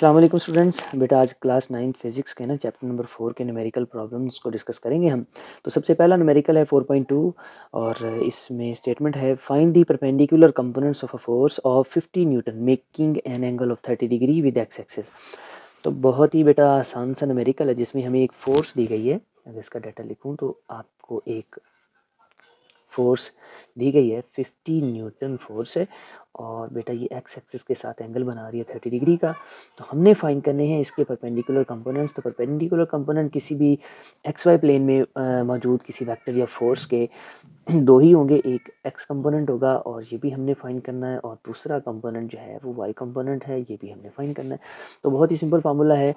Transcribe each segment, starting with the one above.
अस्सलाम वालेकुम स्टूडेंट्स। बेटा आज क्लास 9 फिज़िक्स के ना चैप्टर नंबर 4 के न्यूमेरिकल प्रॉब्लम्स को डिस्कस करेंगे हम। तो सबसे पहला न्यूमेरिकल है 4.2 और इसमें स्टेटमेंट है find the perpendicular components of a force of 50 Newton making an angle of 30 degree with x axis. तो बहुत ही बेटा आसान सा न्यूमेरिकल है जिसमें हमें एक फोर्स दी गई है। अगर इसका डाटा लिखूँ तो आपको एक फोर्स दी गई है 50 न्यूटन फोर्स है और बेटा ये एक्स एक्सिस के साथ एंगल बना रही है 30 डिग्री का। तो हमने फाइंड करने हैं इसके परपेंडिकुलर कंपोनेंट्स। तो परपेंडिकुलर कंपोनेंट किसी भी एक्स वाई प्लेन में मौजूद किसी वेक्टर या फोर्स के दो ही होंगे, एक एक्स कंपोनेंट होगा और ये भी हमने फाइंड करना है और दूसरा कंपोनेंट जो है वो वाई कंपोनेंट है, ये भी हमने फाइंड करना है। तो बहुत ही सिंपल फार्मूला है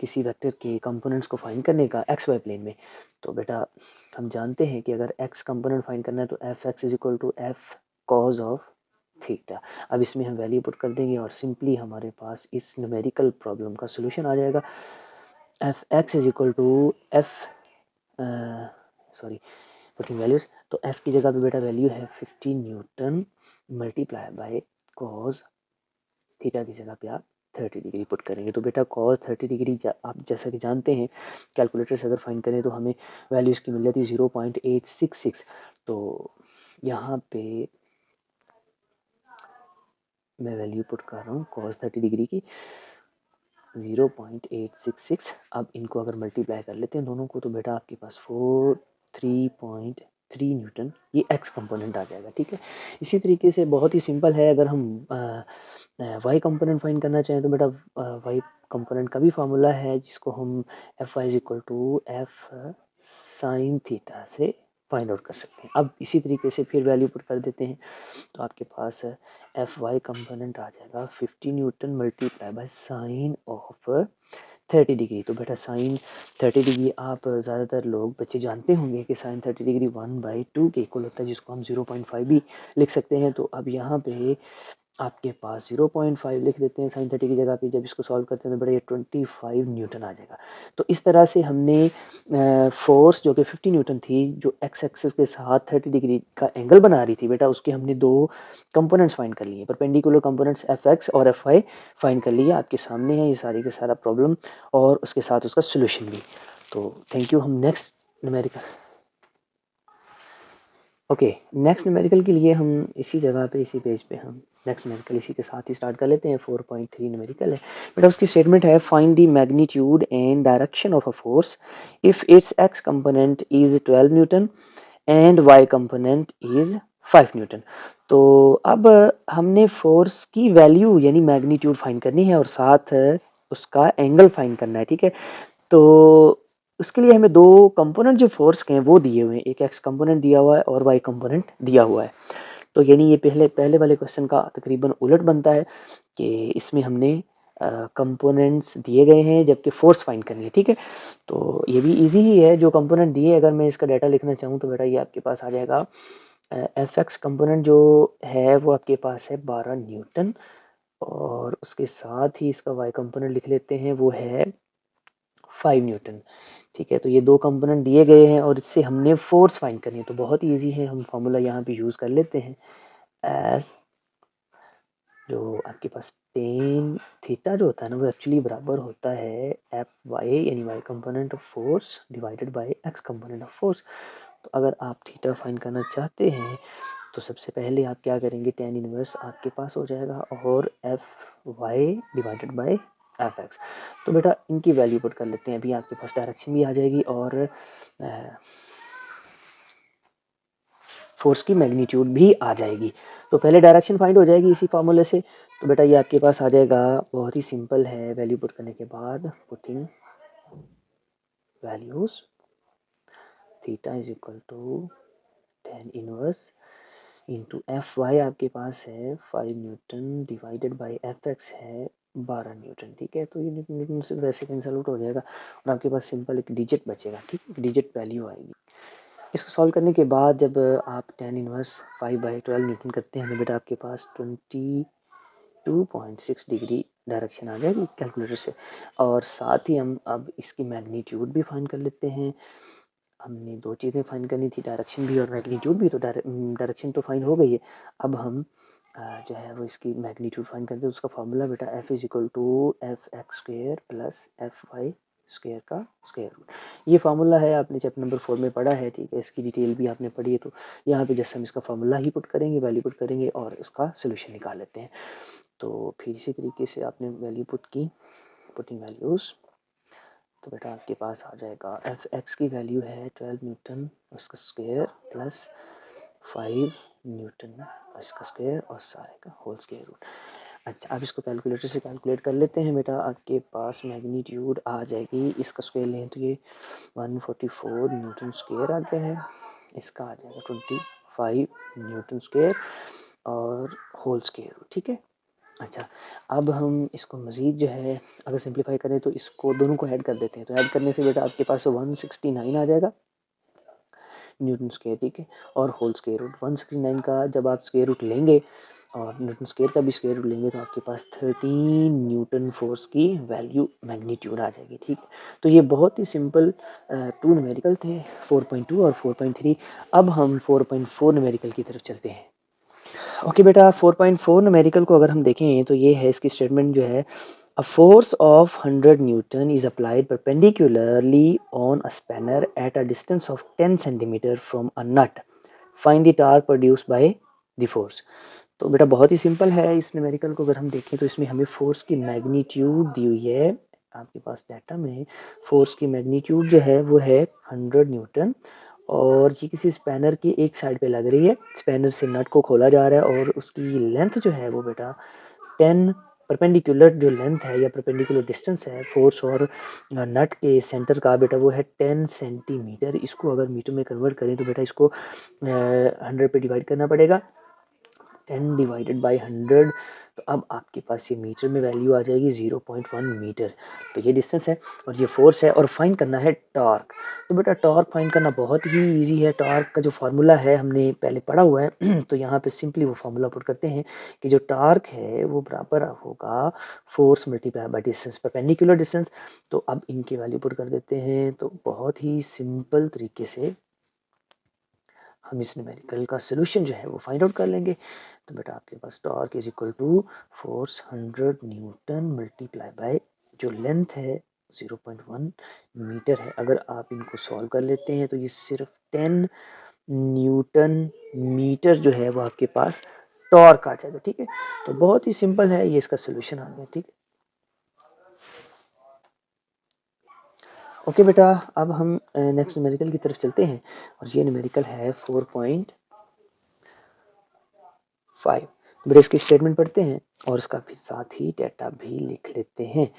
किसी वेक्टर के कंपोनेंट्स को फाइंड करने का एक्स वाई प्लेन में। तो बेटा हम जानते हैं कि अगर एक्स कंपोनेंट फाइंड करना है तो F X is equal to F cos of theta. अब इसमें हम वैल्यू पुट कर देंगे और सिंपली हमारे पास इस न्यूमेरिकल प्रॉब्लम का सोल्यूशन आ जाएगा। F X is equal to F sorry putting values. तो एफ की जगह पे बेटा वैल्यू है 50 newton multiply by cos theta की जगह पे आप 30 डिग्री पुट करेंगे। तो बेटा कॉज 30 डिग्री आप जैसा कि जानते हैं कैलकुलेटर से अगर फाइंड करें तो हमें वैल्यू इसकी मिल जाती है 0.866। तो यहाँ पे मैं वैल्यू पुट कर रहा हूँ कॉस 30 डिग्री की 0.866। अब इनको अगर मल्टीप्लाई कर लेते हैं दोनों को तो बेटा आपके पास 43.3 न्यूटन ये एक्स कंपोनेंट आ जाएगा। ठीक है, इसी तरीके से बहुत ही सिंपल है। अगर हम वाई कंपोनेंट फाइंड करना चाहें तो बेटा वाई कंपोनेंट का भी फार्मूला है जिसको हम F Y is equal to F sine theta से फाइंड आउट कर सकते हैं। अब इसी तरीके से फिर वैल्यू पुट कर देते हैं तो आपके पास एफ वाई कंपोनेंट आ जाएगा 50 newton multiply by sine of 30 degree. तो बेटा साइन 30 डिग्री आप ज़्यादातर लोग बच्चे जानते होंगे कि साइन 30 डिग्री 1/2 के इक्वल होता है जिसको हम 0.5 भी लिख सकते हैं। तो अब यहाँ पे आपके पास 0.5 लिख देते हैं साइन 30 की जगह पे। जब इसको सॉल्व करते हैं तो बेटा ये 25 न्यूटन आ जाएगा। तो इस तरह से हमने फोर्स जो कि 50 न्यूटन थी जो एक्स एक्सिस के साथ 30 डिग्री का एंगल बना रही थी बेटा उसके हमने दो कंपोनेंट्स फाइंड कर लिए, परपेंडिकुलर कंपोनेंट्स एफ एक्स और एफ वाई फाइंड कर लिए। आपके सामने है ये सारी का सारा प्रॉब्लम और उसके साथ उसका सोल्यूशन भी। तो थैंक यू। हम नेक्स्ट न्यूमेरिकल नेक्स्ट न्यूमेरिकल के लिए हम इसी जगह पे इसी पेज पे हम नेक्स्ट न्यूमेरिकल इसी के साथ ही स्टार्ट कर लेते हैं। 4.3 न्यूमेरिकल है बेटा। उसकी स्टेटमेंट है find the magnitude and direction of a force if its X component is 12 newton and Y component is 5 newton. तो अब हमने फोर्स की वैल्यू यानी मैग्नीट्यूड फाइंड करनी है और साथ उसका एंगल फाइंड करना है। ठीक है, तो उसके लिए हमें दो कंपोनेंट जो फोर्स के हैं वो दिए हुए हैं, एक एक्स कंपोनेंट दिया हुआ है और वाई कंपोनेंट दिया हुआ है। तो यानी ये पहले पहले वाले क्वेश्चन का तकरीबन उलट बनता है कि इसमें हमने कंपोनेंट्स दिए गए हैं जबकि फोर्स फाइंड करनी है। ठीक है, तो ये भी इजी ही है जो कंपोनेंट दिए। अगर मैं इसका डाटा लिखना चाहूँ तो बेटा ये आपके पास आ जाएगा एफ एक्स कंपोनेंट जो है वो आपके पास है 12 न्यूटन और उसके साथ ही इसका वाई कंपोनेंट लिख लेते हैं वो है 5 न्यूटन। ठीक है, तो ये दो कंपोनेंट दिए गए हैं और इससे हमने फोर्स फाइंड करनी है। तो बहुत ही ईजी है, हम फार्मूला यहाँ पे यूज़ कर लेते हैं एज जो आपके पास टेन थीटा जो होता है ना वो एक्चुअली बराबर होता है एफ वाई यानी Y component of force divided by X component of force. तो अगर आप थीटा फाइंड करना चाहते हैं तो सबसे पहले आप क्या करेंगे, टेन इनवर्स आपके पास हो जाएगा और F Y divided by F X. तो बेटा इनकी वैल्यू पुट कर लेते हैं। अभी आपके पास डायरेक्शन भी आ जाएगी और फोर्स की मैग्नीट्यूड भी आ जाएगी। तो पहले डायरेक्शन फाइंड हो जाएगी इसी फार्मूले से। तो बेटा ये आपके पास आ जाएगा, बहुत ही सिंपल है। वैल्यू पुट करने के बाद putting values theta is equal to tan inverse into F Y आपके पास है 5 newton divided by F X है 12 न्यूटन। ठीक है, तो ये न्यूटन न्यूटन से वैसे कैंसल आउट हो जाएगा और आपके पास सिंपल एक डिजिट बचेगा। ठीक, एक डिजिट वैल्यू आएगी। इसको सॉल्व करने के बाद जब आप टेन इनवर्स 5/12 न्यूटन करते हैं तो बेटा आपके पास 22.6 डिग्री डायरेक्शन आ जाएगी कैलकुलेटर से। और साथ ही हम अब इसकी मैग्नीट्यूड भी फाइंड कर लेते हैं। हमने दो चीज़ें फाइंड करनी थी, डायरेक्शन भी और मैग्नीट्यूड भी। तो डायरेक्शन तो फाइंड हो गई है। अब हम जो है वो इसकी मैग्नीट्यूड फाइंड करते हैं। उसका फार्मूला बेटा f is equal to F X square plus F Y square का स्क्वायर रूट। ये फार्मूला है, आपने चैप्टर नंबर 4 में पढ़ा है, ठीक है। इसकी डिटेल भी आपने पढ़ी है। तो यहाँ पे जैसे हम इसका फार्मूला ही पुट करेंगे, वैल्यू पुट करेंगे और उसका सोल्यूशन निकाल लेते हैं। तो फिर इसी तरीके से आपने वैल्यू पुट की, पुटिंग वैल्यूज़, तो बेटा आपके पास आ जाएगा एफ एक्स की वैल्यू है 12 न्यूटन उसका स्क्वायर प्लस 5 न्यूटन इसका स्क्वायर और सारे का होल स्क्वायर रूट। अच्छा, अब इसको कैलकुलेटर से कैलकुलेट कर लेते हैं बेटा। आपके पास मैग्नीट्यूड आ जाएगी, इसका स्क्वायर लें तो ये 144 न्यूटन स्क्वायर आ गया है, इसका आ जाएगा 25 न्यूटन स्क्वायर और होल स्क्वायर रूट, ठीक है। अच्छा, अब हम इसको मज़ीद जो है अगर सिंप्लीफाई करें तो इसको दोनों को ऐड कर देते हैं। तो ऐड करने से बेटा आपके पास 169 आ जाएगा न्यूटन स्क्वायर, ठीक है। और होल स्क्वायर रूट 169 का जब आप स्क्वायर रूट लेंगे और न्यूटन स्क्वायर का भी स्क्वायर रूट लेंगे तो आपके पास 13 न्यूटन फोर्स की वैल्यू मैग्नीट्यूड आ जाएगी, ठीक है। तो ये बहुत ही सिंपल 2 न्यूमेरिकल थे, 4.2 और 4.3। अब हम 4.4 न्यूमेरिकल की तरफ चलते हैं। ओके बेटा, 4.4 न्यूमेरिकल को अगर हम देखें तो ये है, इसकी स्टेटमेंट जो है, a force of 100 newton is applied perpendicularly on a spanner at a distance of 10 centimetre from a nut, find the torque produced by the force. तो बेटा बहुत ही सिंपल है। इस न्यूमेरिकल को अगर हम देखें तो इसमें हमें फोर्स की मैग्नीट्यूड दी हुई है। आपके पास डाटा में फोर्स की मैग्नीट्यूड जो है वो है 100 न्यूटन और ये किसी स्पैनर की एक साइड पे लग रही है। स्पैनर से नट को खोला जा रहा है और उसकी लेंथ जो है वो बेटा 10 परपेंडिकुलर जो लेंथ है या परपेंडिकुलर डिस्टेंस है फोर्स और नट के सेंटर का बेटा वो है 10 सेंटीमीटर। इसको अगर मीटर में कन्वर्ट करें तो बेटा इसको 100 पे डिवाइड करना पड़ेगा, 10 डिवाइडेड बाई 100। तो अब आपके पास ये मीटर में वैल्यू आ जाएगी 0.1 मीटर। तो ये डिस्टेंस है और ये फोर्स है और फाइंड करना है टॉर्क। तो बेटा टॉर्क फाइंड करना बहुत ही इजी है। टॉर्क का जो फार्मूला है हमने पहले पढ़ा हुआ है तो यहाँ पे सिंपली वो फार्मूला पुट करते हैं कि जो टॉर्क है वो बराबर होगा force multiply by distance, perpendicular distance. तो अब इनकी वैल्यू पुट कर देते हैं तो बहुत ही सिंपल तरीके से हम इस न्यूमेरिकल का सोल्यूशन जो है वो फाइंड आउट कर लेंगे। तो बेटा आपके पास torque is equal to force 100 newton multiply by जो लेंथ है 0.1 मीटर है। अगर आप इनको सॉल्व कर लेते हैं तो ये सिर्फ 10 न्यूटन मीटर जो है वो आपके पास टॉर्क आ जाएगा, ठीक है। तो बहुत ही सिंपल है, ये इसका सोल्यूशन आ गया, ठीक है। ओके बेटा, अब हम नेक्स्ट न्यूमेरिकल की तरफ चलते हैं और ये न्यूमेरिकल है 4.5। तो बेटा इसकी स्टेटमेंट पढ़ते हैं और इसका भी साथ ही डेटा भी लिख लेते हैं।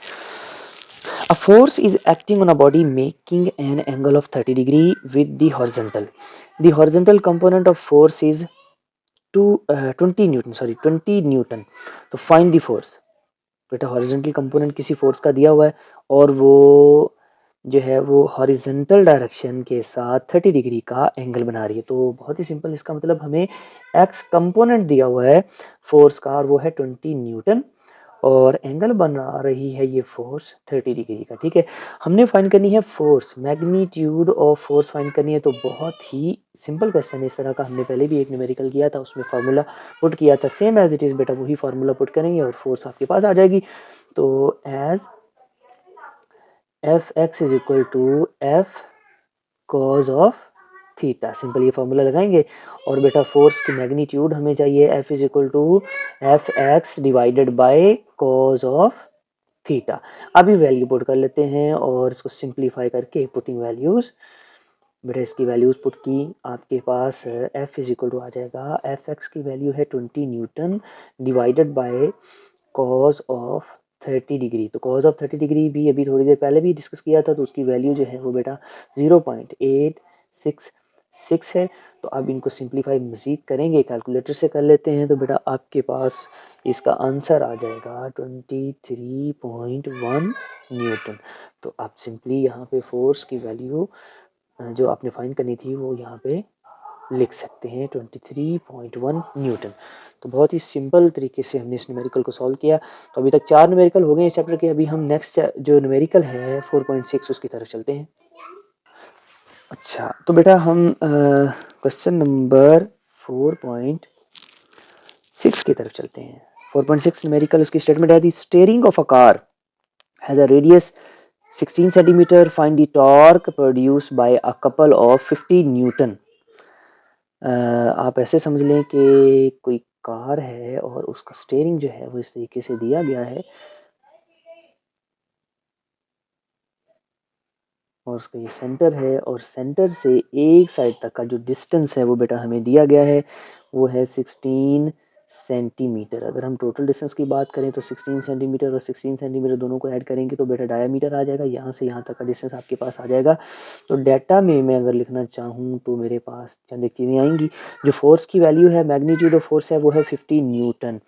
A force is acting on a body making an angle of 30 degree with the horizontal. The horizontal component of force is 20 Newton, sorry 20 Newton. तो फाइंड द फोर्स। बेटा हॉरिजॉन्टल कंपोनेंट किसी फोर्स का दिया हुआ है और वो जो है वो हॉरिजॉन्टल डायरेक्शन के साथ 30 डिग्री का एंगल बना रही है। तो बहुत ही सिंपल, इसका मतलब हमें एक्स कंपोनेंट दिया हुआ है फोर्स का और वो है 20 न्यूटन और एंगल बना रही है ये फोर्स 30 डिग्री का, ठीक है। हमने फाइंड करनी है force, magnitude of force find करनी है। तो बहुत ही सिंपल क्वेश्चन है, इस तरह का हमने पहले भी एक न्यूमेरिकल किया था, उसमें फार्मूला पुट किया था सेम एज इट इज़। बेटा वही फार्मूला पुट करेंगे और फोर्स आपके पास आ जाएगी। तो as F X is equal to F cos of theta, simple ये फार्मूला लगाएंगे और बेटा फोर्स की मैग्नीट्यूड हमें चाहिए F is equal to F X divided by cos of theta. अभी वैल्यू पुट कर लेते हैं और इसको सिंप्लीफाई करके पुटिंग वैल्यूज, बेटा इसकी वैल्यूज पुट की, आपके पास एफ इज इक्वल टू आ जाएगा, एफ एक्स की वैल्यू है 20 Newton divided by cos of 30 degree. तो कॉज ऑफ 30 डिग्री भी अभी थोड़ी देर पहले भी डिस्कस किया था, तो उसकी वैल्यू जो है वो बेटा 0.866 है। तो अब इनको सिंप्लीफाई मज़ीद करेंगे, कैलकुलेटर से कर लेते हैं। तो बेटा आपके पास इसका आंसर आ जाएगा 23.1 न्यूटन। तो आप सिंपली यहाँ पे फोर्स की वैल्यू जो आपने फाइंड करनी थी वो यहाँ पे लिख सकते हैं 23.1 न्यूटन। तो बहुत ही सिंपल तरीके से हमने इस न्यूमेरिकल को सॉल्व किया। तो अभी तक 4 न्यूमेरिकल हो गए इस चैप्टर के। अभी हम नेक्स्ट जो न्यूमेरिकल है 4.6 उसकी तरफ चलते हैं। अच्छा, तो बेटा हम क्वेश्चन नंबर 4.6 6 की तरफ चलते हैं। 4.6 न्यूमेरिकल उसकी स्टेटमेंट है, the steering of a car has a radius 16 centimetre, find the torque produced bye a couple of 50 Newton. आप ऐसे समझ लें कि कोई कार है और उसका स्टीयरिंग जो है वो इस तरीके से दिया गया है और उसका ये सेंटर है और सेंटर से एक साइड तक का जो डिस्टेंस है वो बेटा हमें दिया गया है, वो है 16 सेंटीमीटर। अगर हम टोटल डिस्टेंस की बात करें तो 16 सेंटीमीटर और 16 सेंटीमीटर दोनों को ऐड करेंगे तो बेटा डायमीटर आ जाएगा, यहाँ से यहाँ तक का डिस्टेंस आपके पास आ जाएगा। तो डाटा में मैं अगर लिखना चाहूँ तो मेरे पास चंद एक चीज़ें आएंगी। जो फोर्स की वैल्यू है, मैग्नीट्यूड ऑफ फोर्स है, वो है 50 न्यूटन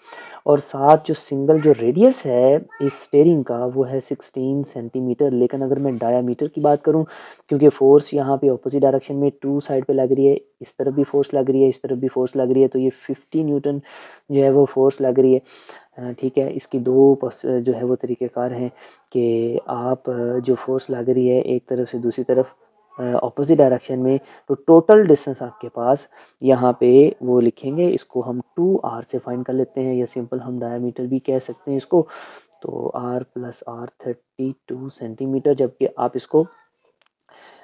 और साथ जो सिंगल जो रेडियस है इस स्टीयरिंग का वो है 16 सेंटीमीटर। लेकिन अगर मैं डायामीटर की बात करूं, क्योंकि फोर्स यहाँ पे ऑपोजिट डायरेक्शन में टू साइड पे लग रही है, इस तरफ भी फोर्स लग रही है, इस तरफ भी फोर्स लग रही है, तो ये 50 न्यूटन जो है वो फोर्स लग रही है। ठीक है, इसकी जो है वो तरीक़ेकार हैं कि आप जो फोर्स लग रही है एक तरफ से दूसरी तरफ ऑपोजिट डायरेक्शन में, तो टोटल डिस्टेंस आपके पास यहाँ पे वो लिखेंगे, इसको हम 2r से फाइंड कर लेते हैं या सिंपल हम डायमीटर भी कह सकते हैं इसको। तो r प्लस r 32 सेंटीमीटर, जबकि आप इसको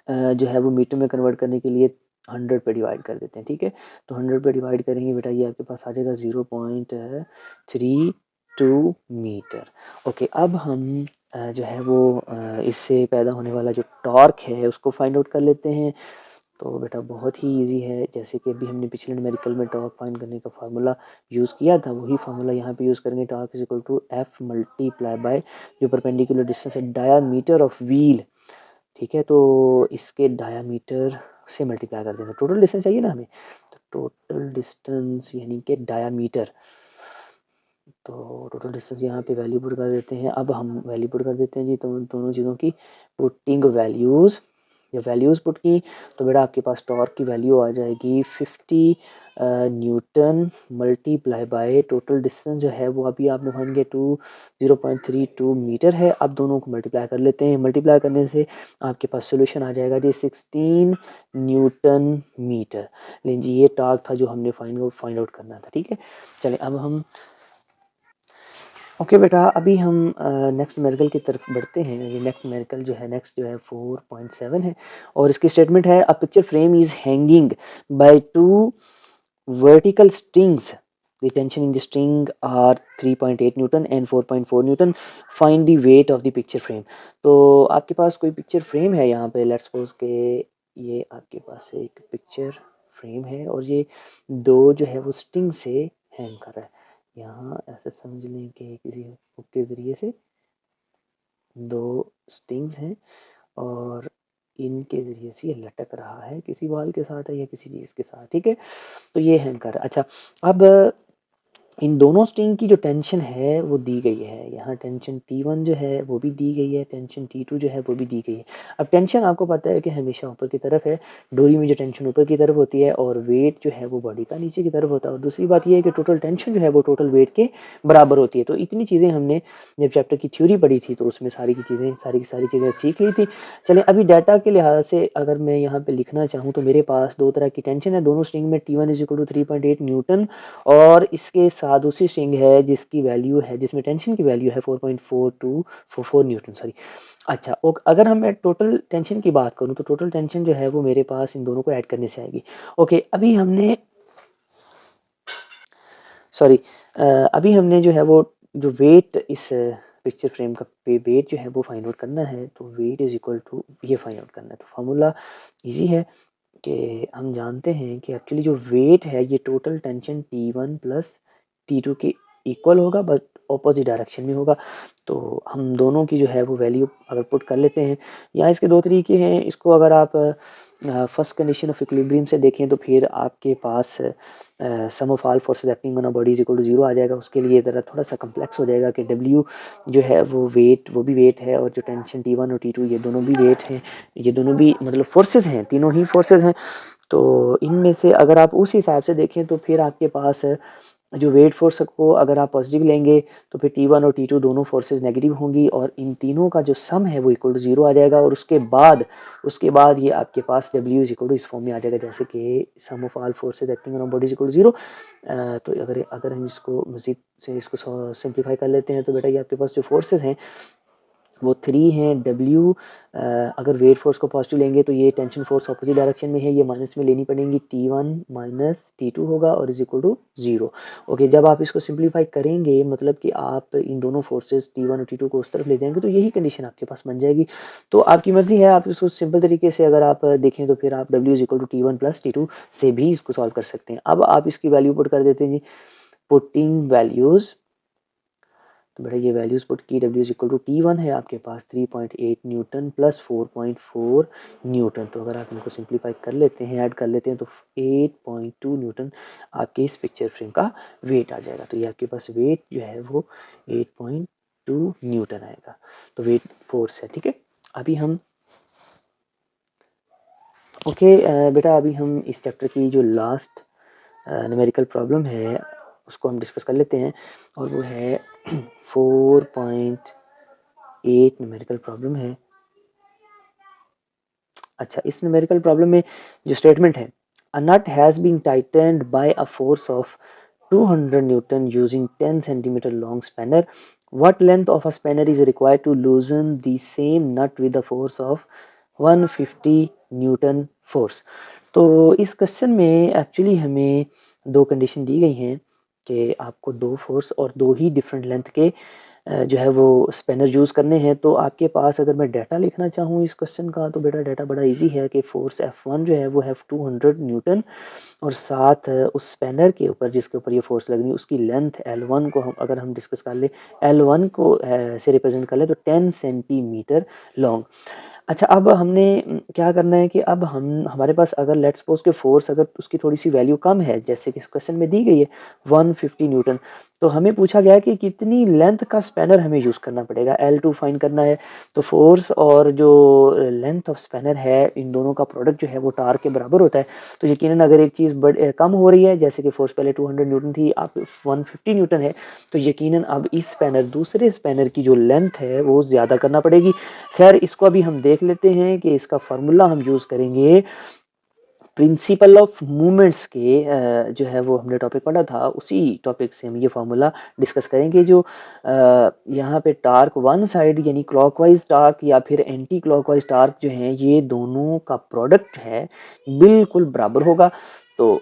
जो है वो मीटर में कन्वर्ट करने के लिए 100 पे डिवाइड कर देते हैं। ठीक है, तो 100 पे डिवाइड करेंगे बेटा ये आपके पास आ जाएगा 0.32 मीटर। ओके, अब हम जो है वो इससे पैदा होने वाला जो टॉर्क है उसको फाइंड आउट कर लेते हैं। तो बेटा बहुत ही इजी है, जैसे कि अभी हमने पिछले न्यूमेरिकल में टॉर्क फाइंड करने का फार्मूला यूज़ किया था, वही फार्मूला यहाँ पे यूज़ करेंगे। Torque is equal to F multiply by जो परपेंडिकुलर डिस्टेंस है डायामीटर ऑफ व्हील। ठीक है, तो इसके डायामीटर से मल्टीप्लाई कर देना, टोटल डिस्टेंस चाहिए ना हमें, तो टोटल डिस्टेंस यानी कि डायामीटर, तो टोटल डिस्टेंस यहाँ पे वैल्यू पुट कर देते हैं। अब हम वैल्यू पुट कर देते हैं जी, तो दोनों चीज़ों की पुटिंग वैल्यूज़, जब वैल्यूज़ पुट की तो बेटा आपके पास टॉर्क की वैल्यू आ जाएगी 50 newton multiply by total distance जो है वो अभी आपने फाइंड किया 0.32 मीटर है। अब दोनों को मल्टीप्लाई कर लेते हैं, मल्टीप्लाई करने से आपके पास सोल्यूशन आ जाएगा जी 16 न्यूटन मीटर। लेकिन जी ये टॉर्क था जो हमने फाइंड आउट करना था। ठीक है, चलें अब हम ओके बेटा, अभी हम नेक्स्ट न्यूमेरिकल की तरफ बढ़ते हैं। ये नेक्स्ट जो है 4.7 है और इसकी स्टेटमेंट है, a picture frame is hanging by two vertical strings, the tension in the string are 3.8 newton and 4.4 newton, find the weight of the picture frame. तो आपके पास कोई पिक्चर फ्रेम है यहाँ पे, लेट्स सपोज के ये आपके पास एक पिक्चर फ्रेम है और ये दो जो है वो स्ट्रिंग से हैंग कर रहा है। यहाँ ऐसे समझ लें कि किसी हुक के ज़रिए से दो स्ट्रिंग्स हैं और इनके ज़रिए से ये लटक रहा है, किसी बॉल के साथ है या किसी चीज़ के साथ। ठीक है, तो ये हैंग कर रहा है। अच्छा, अब इन दोनों स्ट्रिंग की जो टेंशन है वो दी गई है, यहाँ टेंशन T1 जो है वो भी दी गई है, टेंशन T2 जो है वो भी दी गई है। अब टेंशन आपको पता है कि हमेशा ऊपर की तरफ है, डोरी में जो टेंशन ऊपर की तरफ होती है और वेट जो है वो बॉडी का नीचे की तरफ होता है। और दूसरी बात ये है कि टोटल टेंशन जो है वो टोटल वेट के बराबर होती है। तो इतनी चीज़ें हमने जब चैप्टर की थ्योरी पढ़ी थी तो उसमें सारी की सारी चीज़ें सीख ली थी। चलें, अभी डाटा के लिहाज से अगर मैं यहाँ पे लिखना चाहूँ तो मेरे पास दो तरह की टेंशन है, दोनों स्ट्रिंग में T1 is equal to 3.8 Newton और इसके साथ दूसरी स्ट्रिंग है जिसकी वैल्यू है, जिसमें टेंशन की वैल्यू है 4.4244 न्यूटन, सॉरी। अच्छा, अगर हम मैं टोटल टेंशन की बात करूँ तो टोटल टेंशन जो है वो मेरे पास इन दोनों को ऐड करने से आएगी। ओके, सॉरी अभी हमने जो है वो जो वेट इस पिक्चर फ्रेम का वेट जो है वो फाइंड आउट करना है, तो वेट इज इक्वल टू ये फाइंड आउट करना है। तो फार्मूला इजी है कि हम जानते हैं कि एक्चुअली जो वेट है ये total tension T1 plus T2 के इक्वल होगा, बट ऑपोजिट डायरेक्शन में होगा। तो हम दोनों की जो है वो वैल्यू अगर पुट कर लेते हैं, यहाँ इसके दो तरीके हैं। इसको अगर आप फर्स्ट कंडीशन ऑफ इक्विलिब्रियम से देखें तो फिर आपके पास sum of all forces acting on a body is equal to 0 आ जाएगा। उसके लिए ज़रा थोड़ा सा कम्प्लेक्स हो जाएगा कि W जो है वो भी वेट है और जो टेंशन T1 और T2 ये दोनों भी वेट हैं, ये दोनों भी मतलब फोर्सेस हैं, तीनों ही फोर्सेस हैं। तो इनमें से अगर आप उस हिसाब से देखें तो फिर आपके पास जो वेट फोर्स को अगर आप पॉजिटिव लेंगे तो फिर T1 और T2 दोनों फोर्सेस नेगेटिव होंगी और इन तीनों का जो सम है वो इक्वल टू 0 आ जाएगा और उसके बाद ये आपके पास W इज इक्वल टू इस फॉर्म में आ जाएगा, जैसे कि sum of all forces acting on body is equal to 0। तो अगर हम इसको मज़ीद से इसको सिंप्लीफाई कर लेते हैं तो बेटा ये आपके पास जो फोर्सेज हैं वो 3 हैं। W अगर वेट फोर्स को पॉजिटिव लेंगे तो ये टेंशन फोर्स अपोजिट डायरेक्शन में है, ये माइनस में लेनी पड़ेगी, T1 माइनस T2 होगा और इज इक्वल टू 0। ओके, जब आप इसको सिंप्लीफाई करेंगे मतलब कि आप इन दोनों फोर्सेस T1 और T2 को उस तरफ ले जाएंगे तो यही कंडीशन आपके पास बन जाएगी। तो आपकी मर्जी है, आप इसको सिंपल तरीके से अगर आप देखें तो फिर आप W is equal to T1 plus T2 से भी इसको सॉल्व कर सकते हैं। अब आप इसकी वैल्यू पुट कर देते हैं जी, पुटिंग वैल्यूज़, तो बेटा ये वैल्यूज़ पुट की, W is equal to T1 है आपके पास 3.8 न्यूटन प्लस 4.4 न्यूटन। तो अगर आप इनको सिंप्लीफाई कर लेते हैं, ऐड कर लेते हैं तो 8.2 न्यूटन आपके इस पिक्चर फ्रेम का वेट आ जाएगा। तो ये आपके पास वेट जो है वो 8.2 न्यूटन आएगा, तो वेट फोर्स है। ठीक है, अभी हम बेटा अभी हम इस चैप्टर की जो लास्ट न्यूमेरिकल प्रॉब्लम है उसको हम डिस्कस कर लेते हैं और वो है 4.8 न्यूमेरिकल प्रॉब्लम है। अच्छा, इस न्यूमेरिकल प्रॉब्लम में जो स्टेटमेंट है, a nut has been tightened by a force of 200 newton using 10 centimetre long spanner, what length of a spanner is required to loosen the same nut with the force of 150 Newton force. तो इस question में actually हमें दो condition दी गई हैं कि आपको दो फोर्स और दो ही डिफरेंट लेंथ के जो है वो स्पैनर यूज़ करने हैं। तो आपके पास अगर मैं डाटा लिखना चाहूँ इस क्वेश्चन का तो बेटा डाटा बड़ा इजी है कि फोर्स F1 जो है वो है 200 न्यूटन और साथ उस स्पैनर के ऊपर जिसके ऊपर ये फोर्स लगनी है उसकी लेंथ L1 को हम अगर हम डिस्कस कर ले, L1 को से रिप्रेजेंट कर ले तो 10 सेंटीमीटर लॉन्ग। अच्छा, अब हमने क्या करना है कि अब हम हमारे पास अगर लेट्स सपोज के फोर्स अगर उसकी थोड़ी-सी वैल्यू कम है, जैसे कि इस क्वेश्चन में दी गई है 150 न्यूटन, तो हमें पूछा गया है कि कितनी लेंथ का स्पैनर हमें यूज़ करना पड़ेगा, L2 फाइंड करना है। तो फोर्स और जो लेंथ ऑफ स्पैनर है इन दोनों का प्रोडक्ट जो है वो टार्क के बराबर होता है। तो यकीनन अगर एक चीज़ कम हो रही है, जैसे कि फोर्स पहले 200 न्यूटन थी, अब 150 न्यूटन है, तो यकीनन अब इस स्पैनर दूसरे स्पैनर की जो लेंथ है वो ज़्यादा करना पड़ेगी। खैर इसको अभी हम देख लेते हैं कि इसका फार्मूला हम यूज़ करेंगे प्रिंसिपल ऑफ मूवमेंट्स के जो है वो हमने टॉपिक पढ़ा था, उसी टॉपिक से हम ये फार्मूला डिस्कस करेंगे। जो यहाँ पे टार्क वन साइड यानी क्लॉकवाइज टार्क या फिर एंटी क्लॉकवाइज टार्क जो हैं ये दोनों का प्रोडक्ट है बिल्कुल बराबर होगा। तो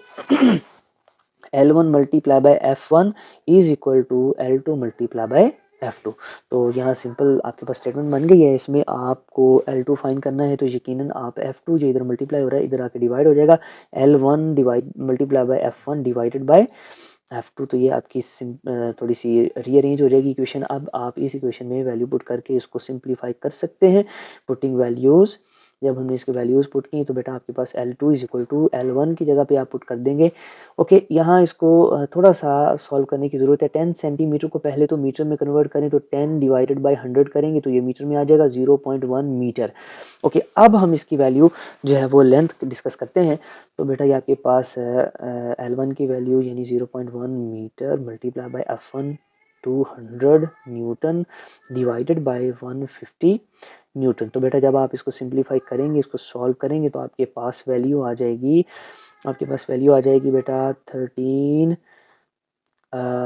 L1 multiply by F1 is equal to L2 multiply by F2। तो यहाँ सिंपल आपके पास स्टेटमेंट बन गई है। इसमें आपको L2 फाइंड करना है तो यकीनन आप F2 जो इधर मल्टीप्लाई हो रहा है इधर आके डिवाइड हो जाएगा, L1 divide multiply by F1 divided by F2। तो ये आपकी थोड़ी सी रीअरेंज हो जाएगी इक्वेशन। अब आप इस इक्वेशन में वैल्यू पुट करके इसको सिंप्लीफाई कर सकते हैं। पुटिंग वैल्यूज़, जब हमने इसके वैल्यूज़ पुट की तो बेटा आपके पास L2 is equal to L1 की जगह पे आप पुट कर देंगे। ओके, यहाँ इसको थोड़ा सा सॉल्व करने की ज़रूरत है। 10 सेंटीमीटर को पहले तो मीटर में कन्वर्ट करें तो 10 डिवाइडेड बाय 100 करेंगे तो ये मीटर में आ जाएगा 0.1 मीटर। ओके, अब हम इसकी वैल्यू जो है वो लेंथ डिस्कस करते हैं। तो बेटा ये आपके पास L1 की वैल्यू यानी 0.1 metre multiply by F1 200 newton divided by 150 newton. तो बेटा जब आप इसको सिंप्लीफाई करेंगे, इसको सॉल्व करेंगे तो आपके पास वैल्यू आ जाएगी, बेटा 13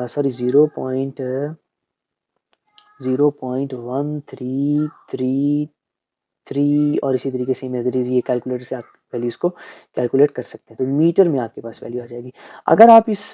सॉरी 0.1333 और इसी तरीके से मेजर ये कैलकुलेटर से आप वैल्यूज़ को कैलकुलेट कर सकते हैं। तो मीटर में आपके पास वैल्यू आ जाएगी। अगर आप इस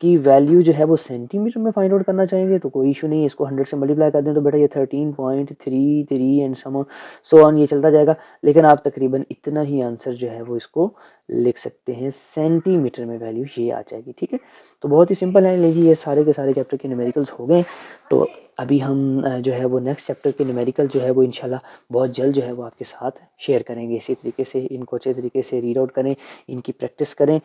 की वैल्यू जो है वो सेंटीमीटर में फाइंड आउट करना चाहेंगे तो कोई इशू नहीं है, इसको 100 से मल्टीप्लाई कर दें तो बेटा ये 13.33 एंड सो ऑन ये चलता जाएगा। लेकिन आप तकरीबन इतना ही आंसर जो है वो इसको लिख सकते हैं, सेंटीमीटर में वैल्यू ये आ जाएगी। ठीक है, तो बहुत ही सिंपल है। लीजिए ये सारे के सारे चैप्टर के न्यूमेरिकल्स हो गए। तो अभी हम जो है वो नेक्स्ट चैप्टर के न्यूमेरिकल जो है वो इंशाल्लाह बहुत जल्द जो है वो आपके साथ शेयर करेंगे। इसी तरीके से इनको अच्छे तरीके से रीड आउट करें, इनकी प्रैक्टिस करें।